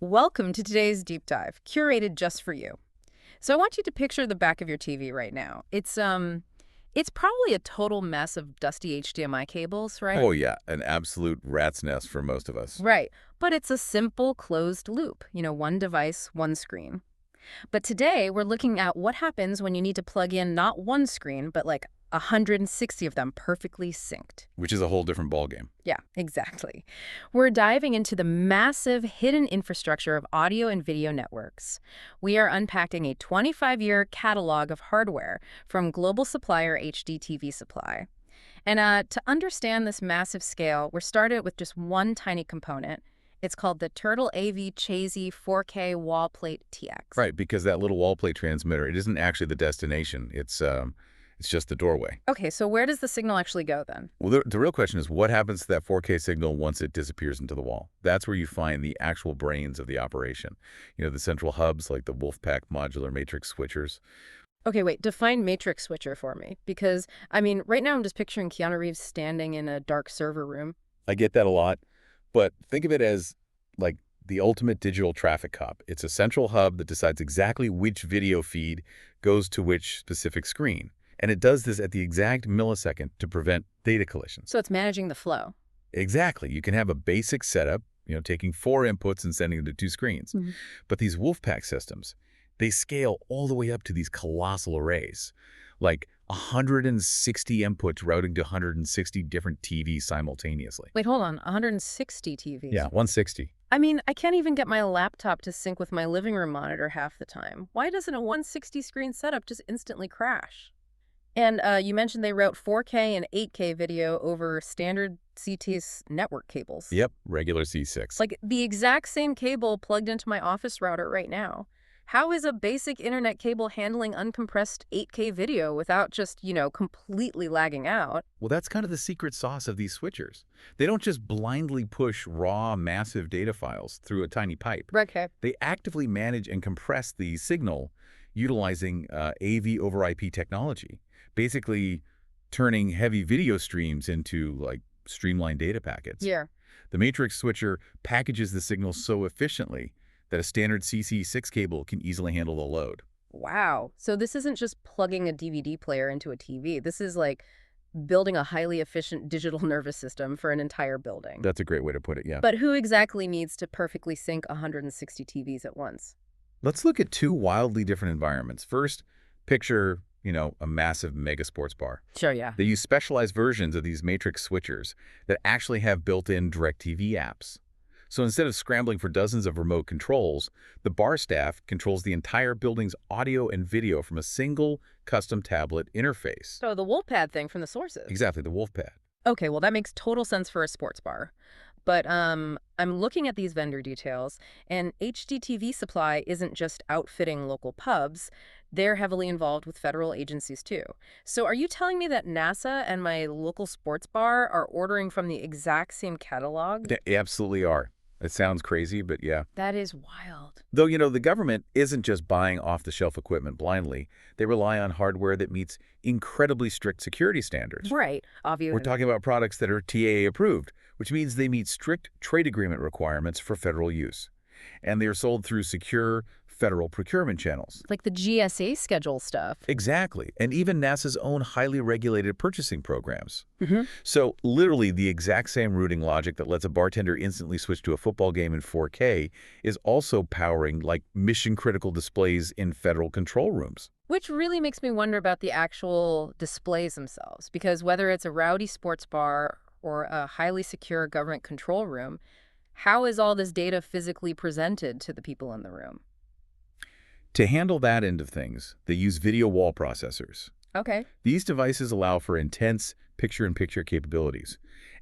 Welcome to today's deep dive, curated just for you. So I want you to picture the back of your TV right now. It's probably a total mess of dusty HDMI cables, right? Oh, yeah, an absolute rat's nest for most of us. Right. But it's a simple closed loop, one device, one screen. But today we're looking at what happens when you need to plug in not one screen, but like 160 of them perfectly synced. Which is a whole different ballgame. Yeah, exactly. We're diving into the massive hidden infrastructure of audio and video networks. We are unpacking a 25-year catalog of hardware from global supplier HDTVSupply. And to understand this massive scale, we're started with just one tiny component. It's called the Turtle AV Chazy 4K wall plate TX. Right, because that little wall plate transmitter, it isn't actually the destination. It's just the doorway. Okay, so where does the signal actually go then? Well, the real question is what happens to that 4K signal once it disappears into the wall? That's where you find the actual brains of the operation. The central hubs like the Wolfpack modular matrix switchers. Okay, wait, define matrix switcher for me. Because, right now I'm just picturing Keanu Reeves standing in a dark server room. I get that a lot, but think of it as like the ultimate digital traffic cop. It's a central hub that decides exactly which video feed goes to which specific screen. And it does this at the exact millisecond to prevent data collisions. So it's managing the flow. Exactly. You can have a basic setup, taking 4 inputs and sending them to 2 screens. But these Wolfpack systems, they scale all the way up to these colossal arrays, like 160 inputs routing to 160 different TVs simultaneously. Wait, hold on. 160 TVs? Yeah, 160. I can't even get my laptop to sync with my living room monitor half the time. Why doesn't a 160 screen setup just instantly crash? And you mentioned they route 4K and 8K video over standard CT's network cables. Yep, regular C6. Like the exact same cable plugged into my office router right now. How is a basic internet cable handling uncompressed 8K video without just, completely lagging out? Well, that's kind of the secret sauce of these switchers. They don't just blindly push raw, massive data files through a tiny pipe. Okay. They actively manage and compress the signal utilizing AV over IP technology, basically turning heavy video streams into, streamlined data packets. Yeah. The matrix switcher packages the signal so efficiently that a standard CC6 cable can easily handle the load. Wow. So this isn't just plugging a DVD player into a TV. This is like building a highly efficient digital nervous system for an entire building. That's a great way to put it, yeah. But who exactly needs to perfectly sync 160 TVs at once? Let's look at 2 wildly different environments. First, picture, a massive mega sports bar. Sure, yeah. They use specialized versions of these matrix switchers that actually have built-in DirecTV apps. So instead of scrambling for dozens of remote controls, the bar staff controls the entire building's audio and video from a single custom tablet interface. So the Wolfpad thing from the Sources. Exactly, the Wolfpad. Okay, well, that makes total sense for a sports bar. But I'm looking at these vendor details, and HDTVSupply isn't just outfitting local pubs. They're heavily involved with federal agencies, too. So are you telling me that NASA and my local sports bar are ordering from the exact same catalog? They absolutely are. It sounds crazy, but yeah. That is wild. Though, the government isn't just buying off-the-shelf equipment blindly. They rely on hardware that meets incredibly strict security standards. Right, obviously. We're talking about products that are TAA approved, which means they meet strict trade agreement requirements for federal use. And they are sold through secure federal procurement channels. Like the GSA schedule stuff. Exactly. And even NASA's own highly regulated purchasing programs. So literally the exact same routing logic that lets a bartender instantly switch to a football game in 4K is also powering mission-critical displays in federal control rooms. Which really makes me wonder about the actual displays themselves, because whether it's a rowdy sports bar or a highly secure government control room, how is all this data physically presented to the people in the room? To handle that end of things, they use video wall processors. Okay. These devices allow for intense picture-in-picture capabilities,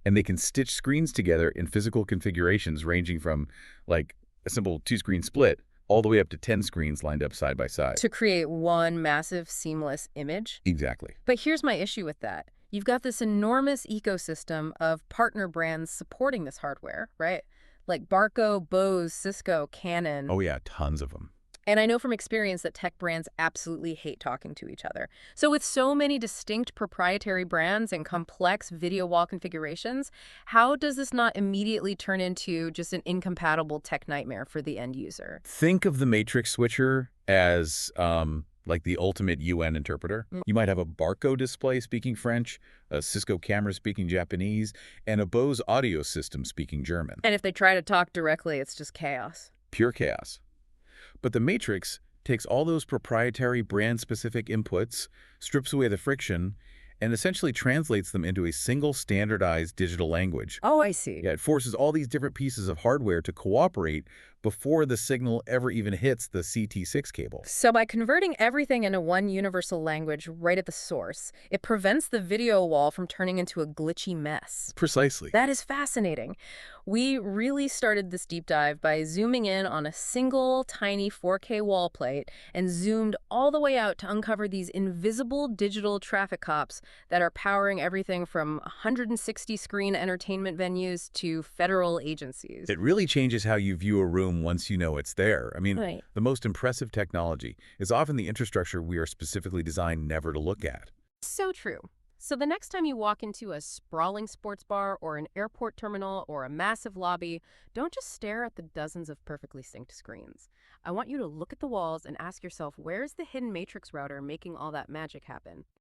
and they can stitch screens together in physical configurations ranging from, a simple 2-screen split all the way up to 10 screens lined up side by side. To create one massive, seamless image? Exactly. But here's my issue with that. You've got this enormous ecosystem of partner brands supporting this hardware, right? Like Barco, Bose, Cisco, Canon. Oh, yeah, tons of them. And I know from experience that tech brands absolutely hate talking to each other. So with so many distinct proprietary brands and complex video wall configurations, how does this not immediately turn into just an incompatible tech nightmare for the end user? Think of the matrix switcher as like the ultimate UN interpreter. You might have a Barco display speaking French, a Cisco camera speaking Japanese, and a Bose audio system speaking German. And if they try to talk directly, it's just chaos. Pure chaos. But the matrix takes all those proprietary brand-specific inputs, strips away the friction, and essentially translates them into a single standardized digital language. Oh, I see. Yeah, it forces all these different pieces of hardware to cooperate before the signal ever even hits the CT6 cable. So by converting everything into one universal language right at the source, it prevents the video wall from turning into a glitchy mess. Precisely. That is fascinating. We really started this deep dive by zooming in on a single tiny 4K wall plate and zoomed all the way out to uncover these invisible digital traffic cops that are powering everything from 160-screen entertainment venues to federal agencies. It really changes how you view a room once you know it's there. I mean, Right. the most impressive technology is often the infrastructure we are specifically designed never to look at. So true. So the next time you walk into a sprawling sports bar or an airport terminal or a massive lobby, don't just stare at the dozens of perfectly synced screens. I want you to look at the walls and ask yourself, where's the hidden matrix router making all that magic happen?